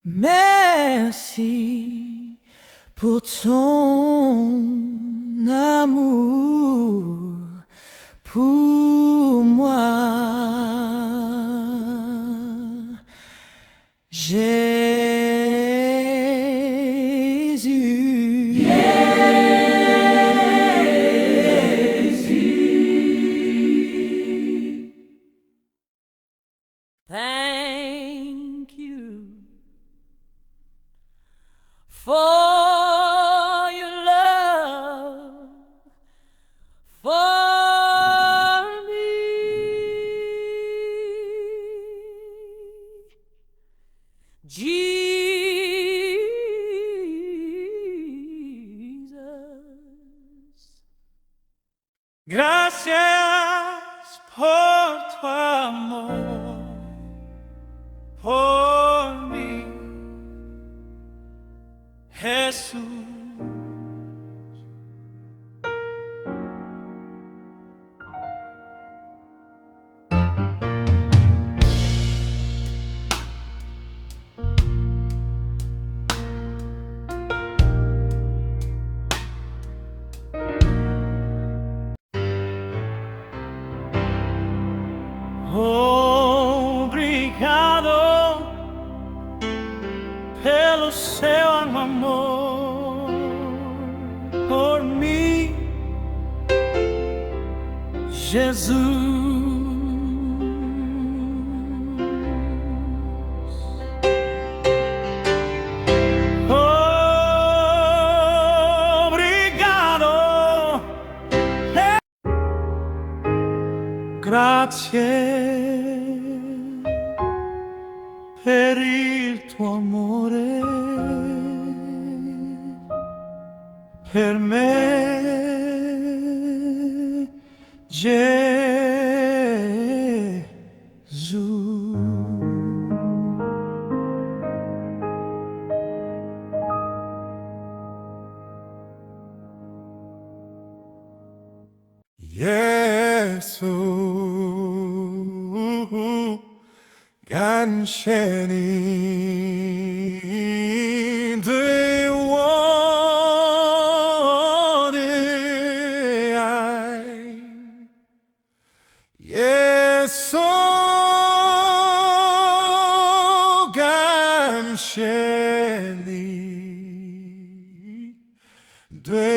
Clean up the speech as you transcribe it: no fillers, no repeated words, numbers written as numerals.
Merci pour ton amour pour moi. Jésus. Thank you for your love for me. Jesus. Gracias por tu amor por mí, Jesús. Obrigado pelo seu amor por mim, Jesus. Obrigado, grazie per il tuo amore per me, Gesù. 예수 간신히 네 원해 예수 간신히 네